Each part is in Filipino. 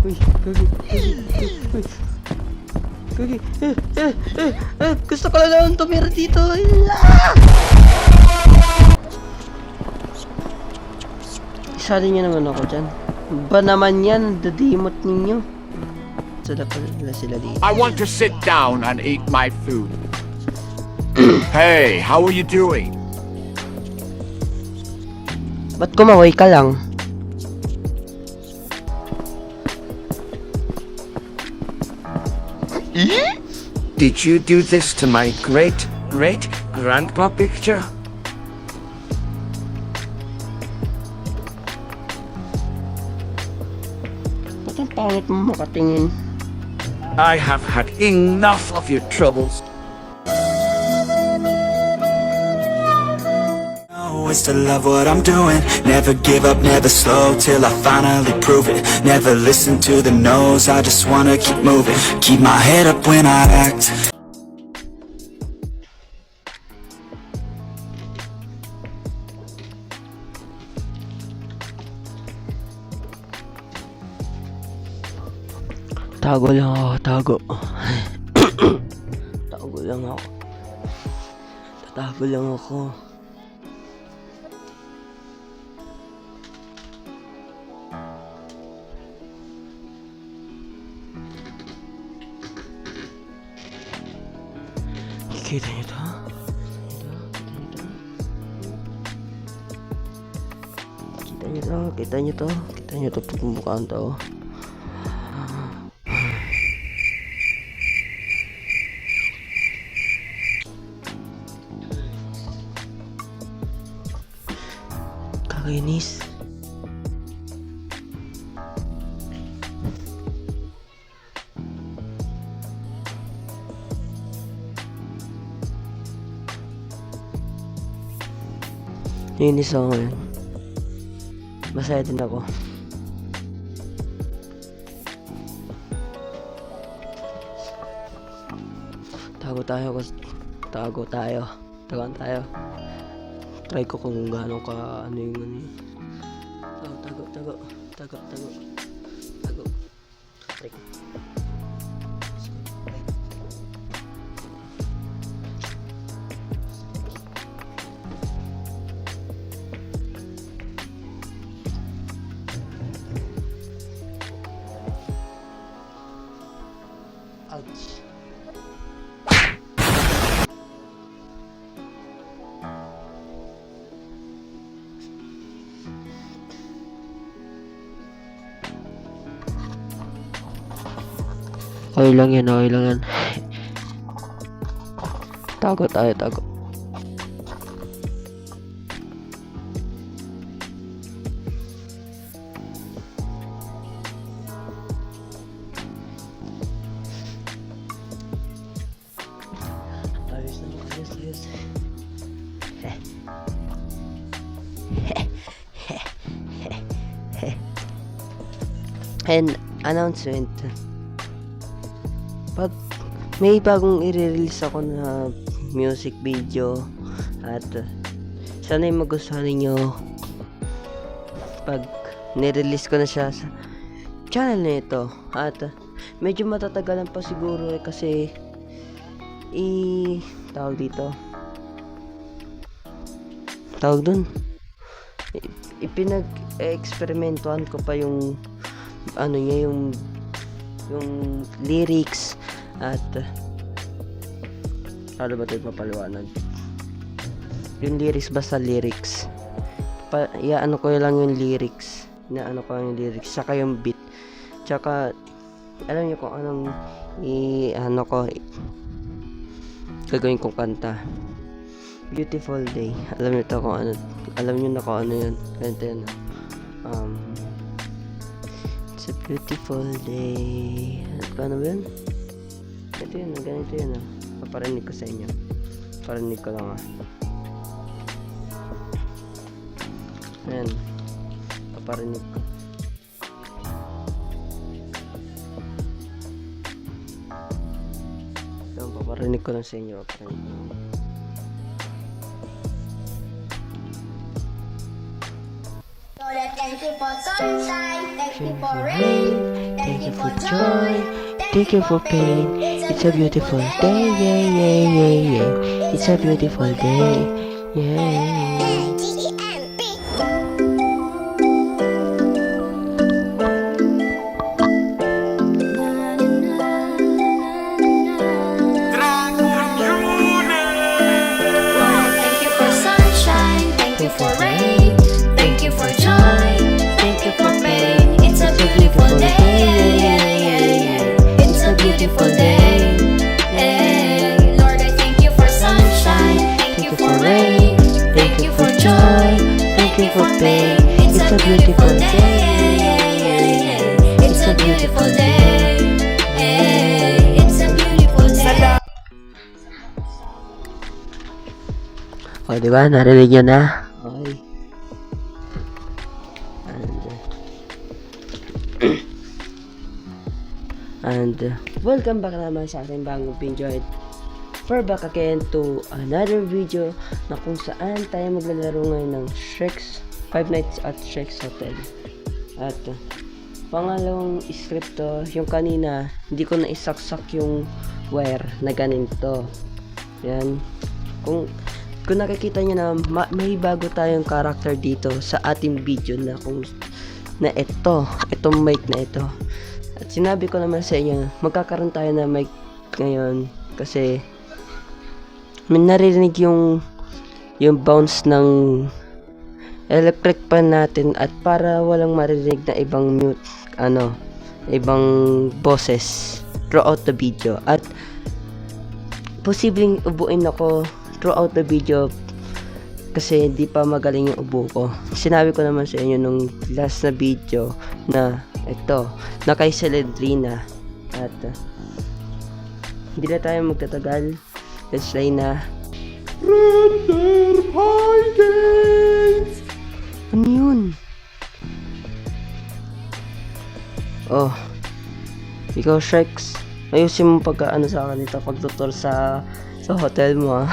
Uy, gagi. Uy. Gagi. Gusto ko lang naman tumira dito. Isali niyo naman ako dyan. Ba naman yan, dadimot ninyo. Sila dito. I want to sit down and eat my food. Hey, how are you doing? Ba't kumaway ka lang? Did you do this to my great-great-grandpa picture? Ba't ang pangit mo makatingin? I have had enough of your troubles. Always to love what I'm doing. Never give up, never slow till I finally prove it. Never listen to the no's, I just wanna keep moving. Keep my head up when I act. Tago lang ako, tago. Tago lang ako. Tatago lang ako. Kita niyo to? Kita niyo to? Kita niyo to? Kita niyo to pag mukhaan to? Kakainis. Nainis ako ngayon. Masaya din ako. Tago tayo. Tagaan tayo. Try ko kung gaano ka ano yung ano. Tago. Try ko. Ouch. Okay lang yan. Tago tayo. Ayos. And announcement. Pag may bagong i-release ako na music video at sana magustuhan ninyo pag nirelease ko na siya sa channel na ito. At medyo matatagalan pa siguro kasi tawag dun ipinag-experimentuhan ko pa yung ano niya, yung lyrics at ano ba ito mapaliwanag yung lyrics, basta lyrics ano ko lang yung lyrics saka yung beat, tsaka alam niyo kung anong gagawin kong kanta. Beautiful Day. Alam niyo na kung ano yun. Ganito yun. It's a beautiful day. Ano ba yun? Ganito yun. Paparinig ko sa inyo. Parinig ko lang Ayan. Paparinig ko. Paparinig ko lang sa inyo. Thank you for sunshine, thank you for rain, thank Thank you for joy. Thank you for pain. It's a beautiful day. Yeah, yeah, yeah, yeah. It's a beautiful day. Yeah. Thank you for sunshine, thank you for rain, thank you for joy, thank you for pain. It's a beautiful day, it's a beautiful day. Lord, I thank you for sunshine, thank you for rain, thank you for joy, thank you for pain. It's a beautiful day, it's a beautiful day, it's a beautiful day. O, di ba? Narinig nyo na? Okay. And welcome back naman sa ating bagong video. We're back again to another video na kung saan tayo maglalaro ngayon ng Shrek's Five Nights at Shrek's Hotel. At pangalawang script to, yung kanina hindi ko na isaksak yung wire na ganito. Yan. Kung nakikita nyo na may bago tayong character dito sa ating video na itong mic na ito. At sinabi ko naman sa inyo, magkakaroon tayo na mic ngayon kasi may naririnig yung bounce ng electric fan natin at para walang marinig na ibang ibang boses throughout the video. At posibleng ubuin ako throughout the video kasi hindi pa magaling yung ubo ko. Sinabi ko naman sa inyo nung last na video na ito, na kay Celedrina. At hindi na tayo magtatagal. Let's try na Render Games! Ano yun? Oh, ikaw Shreks, ayusin mo pagka sa akin dito, pagtutor sa hotel mo.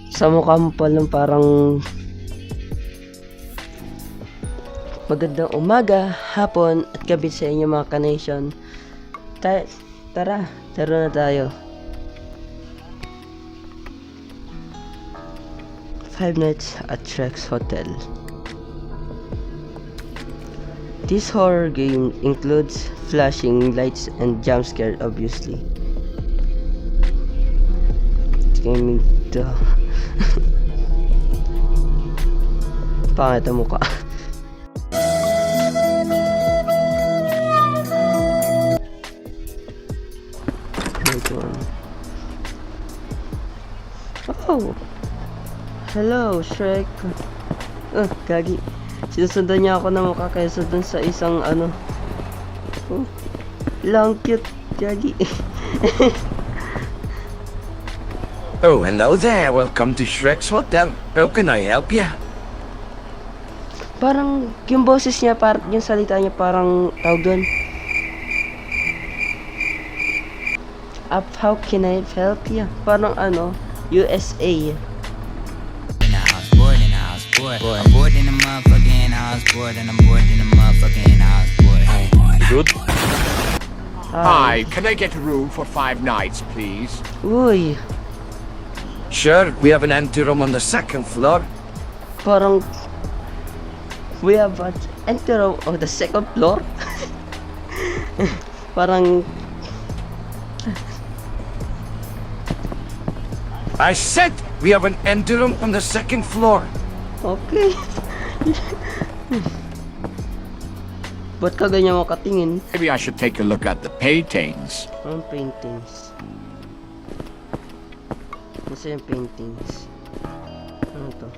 Sa mukha mo palang parang magandang umaga, hapon at gabi sa inyo mga ka-nation. Tara na tayo. Five Nights at Shrek's Hotel. This horror game includes flashing lights and jump scare, obviously. Gaming to. Pangit ang mukha. Oh, hello Shrek. Gagi, sinusundan niya ako ng mukha kaysa dun sa isang oh, lang cute. Gagi. Oh, hello there. Welcome to Shrek's Hotel. How can I help you? Parang yung boses niya, yung salita niya parang tawag doon. How can I help you? Parang USA. In the house, bored in the house, bored. I'm bored in the motherfucking house, bored, and I'm bored in the motherfucking house, bored. Good. Hi, can I get a room for 5 nights, please? Uy, Sure, we have an empty room on the second floor. parang we have an enter of the second floor. Parang I said we have an empty room on the second floor. okay. Ba't ka ganyan makatingin? Maybe I should take a look at the paintings. Ang paintings. Nasa yung paintings? Ano to?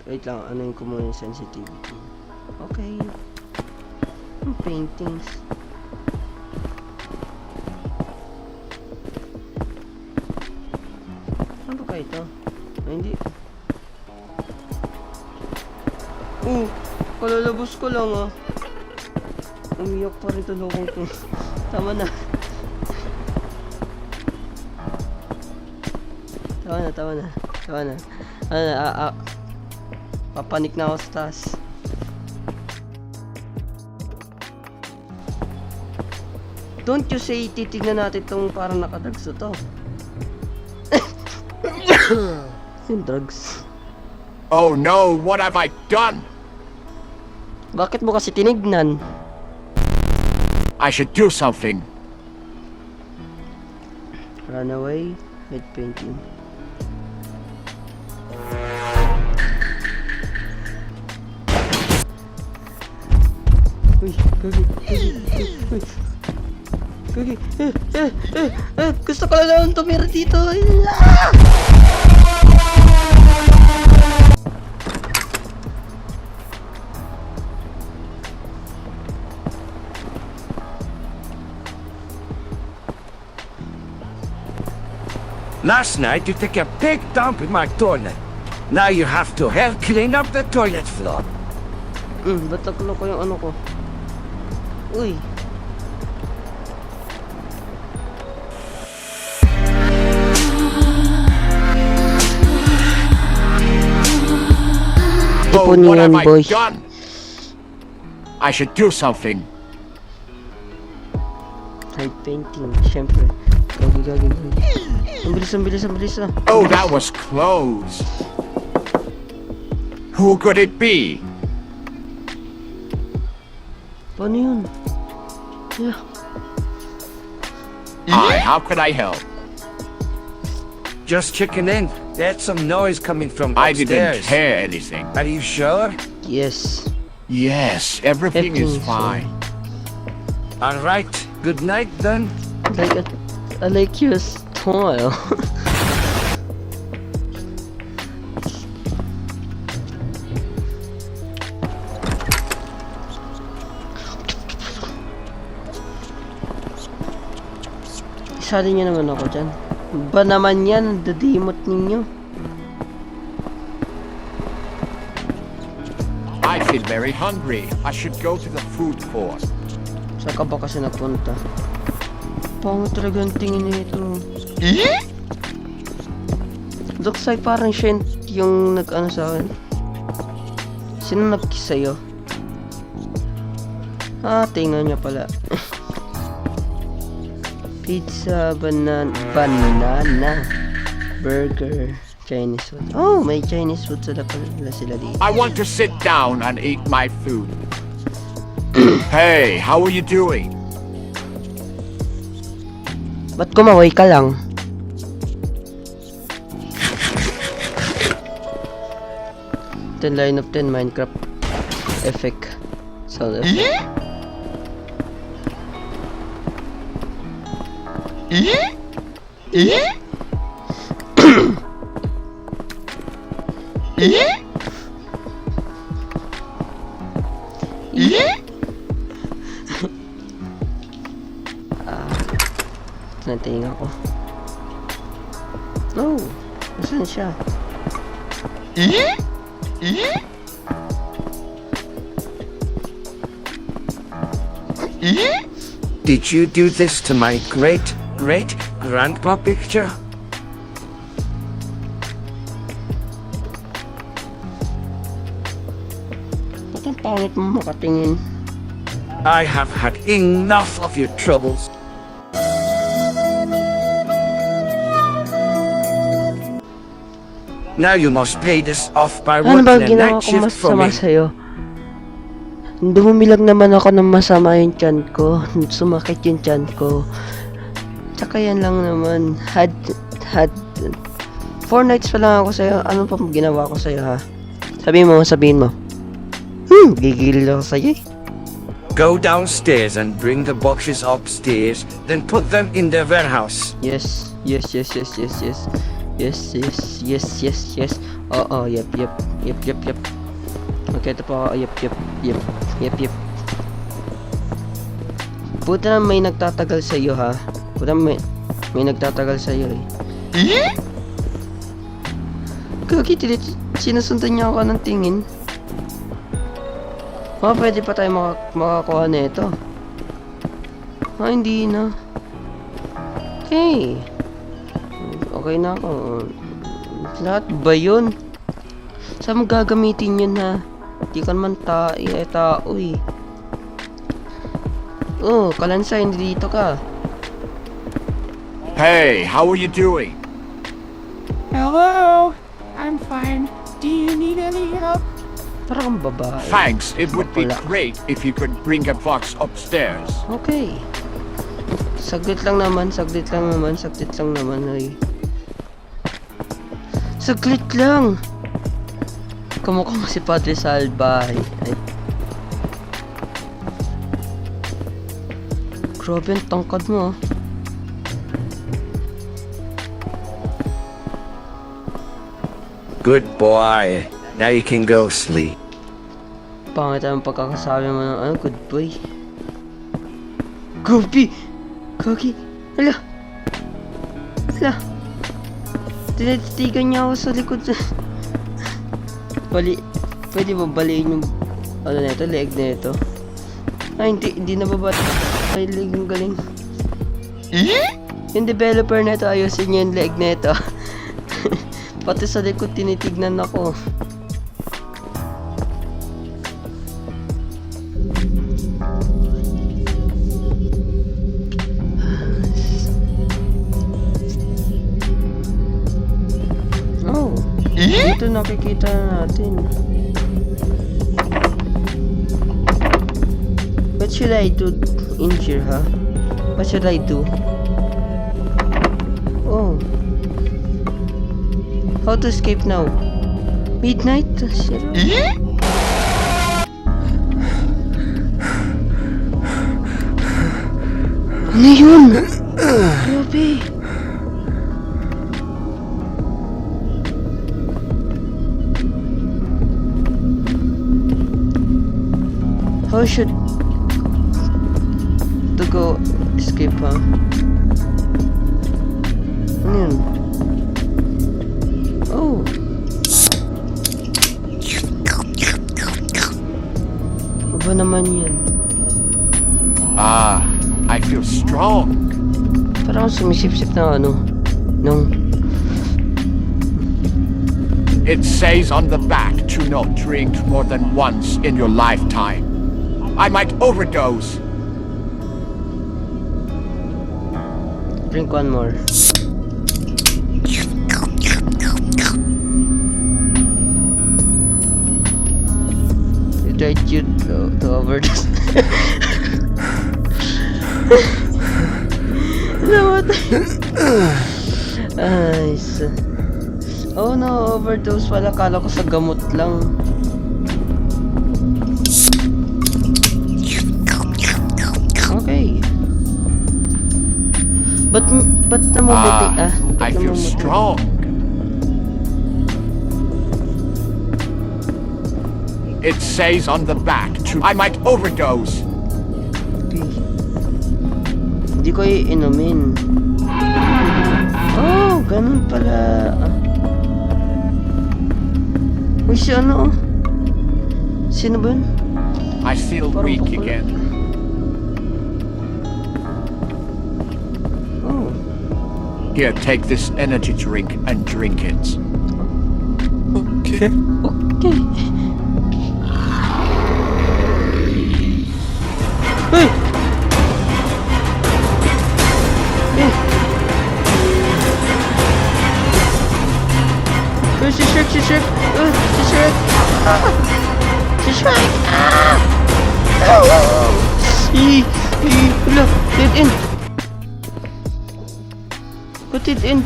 Wait lang, ano yung muna yung sensitivity? Okay. Ang paintings. Ano ba kayo ito? Ay, hindi. Kalalabos ko lang umiyak pa rin tulungan ko. Tama na. Tama na. Papanik na ako sa taas. Don't you say, titignan natin tong parang nakadrugs na to. Yung drugs. Oh no, what have I done? Bakit mo kasi tinignan? I should do something. Runaway, head painting. Uy, gagi, uy. Gagi, gusto ko lang tumira dito. Ah! Last night you took a big dump in my toilet. Now you have to help clean up the toilet floor. Ba't nakulo ko yung ano ko? Uy. Oh, Ipon what yan, have I boy. done? I should do something. Head painting, syempre. Gagi. Ang bilis na. Oh, that was close. Who could it be? Paano yun? Yeah. Hi, how could I help? Just checking in. There's some noise coming from I didn't upstairs. hear anything. Are you sure? Yes. Yes, everything is Everything's fine. All right. Good night then. I like your style. Isali niyo naman ako dyan. Ba naman yan, dadimot ninyo. I feel very hungry. I should go to the food court. Saan ka ba kasi napunta? Pangit talaga ang tingin nito. Looks like parang siya yung nag-ano sa akin. Sino nag-kiss sa'yo? Ah, tingnan niya pala. Pizza, banana, burger, Chinese food. Oh, may Chinese food sila dito. I want to sit down and eat my food. Hey, how are you doing? Ba't kumaway ka lang? Line of 10 Minecraft effect. Sound effect. Natingin ako. Oh, nasan siya? Did you do this to my great-great-grandpa picture? Ba't ang pangit mo makatingin? I have had enough of your troubles. Now you must pay this off by Ano ba working a ginawa night ko shift for masama me. sa'yo? Dumilag naman ako ng masama yung tiyan ko. Sumakit yung tiyan ko. Tsaka yan lang naman. Had 4 nights pa lang ako sa'yo. Ano pa ginawa ko sa'yo, ha? Sabihin mo. Gigil ako sa'yo eh. Go downstairs and bring the boxes upstairs, then put them in the warehouse. Yes. Oo, yep. Okay, ito po ako. Yep. Puta na may nagtatagal sa iyo, ha? Puta may nagtatagal sa iyo eh. Gagi, sinusundan niya ako ng tingin. Pwede pa tayo makakuha na ito. Hindi na. Okay na ako. Lahat ba yun? Saan mo gagamitin yun, ha? Di ka naman tao eh. Oh, Kalansay, dito ka. Hey, how are you doing? Hello, I'm fine. Do you need any help? Parang kang babae. Thanks, it would be Wala. great if you could bring a box upstairs. Okay. Saglit lang naman, saglit lang naman, oy. Saglit lang! Kamukha mo si Padre Salvaje. Ay. Grabe ang tangkad mo. Good boy. Now you can go sleep. Pangit ang pagkakasabi mo ng ano, good boy. Gopi! Kaki! Hala! Hala! Tinititigan niya ako sa likod. Pwede ba baliin yung ano nito, leg nito? Ay, hindi nababata. Ay, leg yung galing. Yung developer nito, ayusin niya yung leg nito. Pati sa likod, tinitignan ako. Oh, dito nakikita na natin. What should I do in here, huh? What should I do? Oh. How to escape now? Midnight? Zero? Ano yun? Grabe. How should to go escape, huh? Ano yun? Oh. Ano ba naman yan? Ah, I feel strong. Parang sumisip-sip na ano. Nung It says on the back to not drink more than once in your lifetime. I might overdose. drink one more. You tried to overdose. Namatay. Ay, oh no, overdose pala. Kala ko sa gamot lang. Okay. Ba't namumuti? Ah, I ba't feel namumuti? strong. It says on the back to I might overdose. Okay. Hindi ko iinumin. Oh, ganun pala. Uy, si ano? Sino ba yun? I feel Parang weak bakul. again. Oh. Here, take this energy drink and drink it. Okay. Hey! Hey! Oh, si Shrek! Si Shrek! Si Shrek! Si Shrek! Wala! Dead end! What dead end?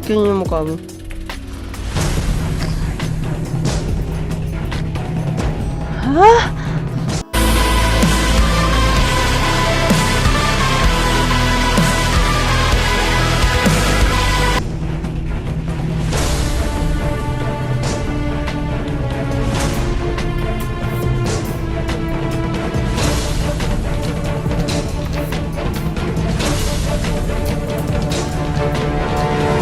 Ganyan yung mukha mo. Ha?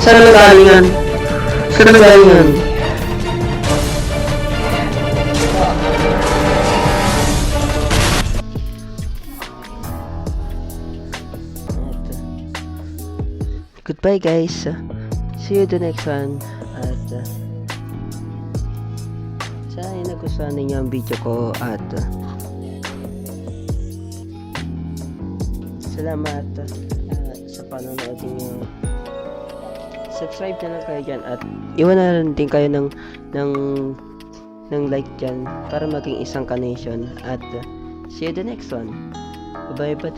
Saan ang galingan? Saan ang galingan? Goodbye guys. See you the next one. At Sana ay nagustuhan ninyo ang video ko at salamat sa panonood ninyo. Subscribe na lang kayo dyan at iwan na rin din kayo ng like dyan para maging isang ka-nation at see you the next one. Bye bye.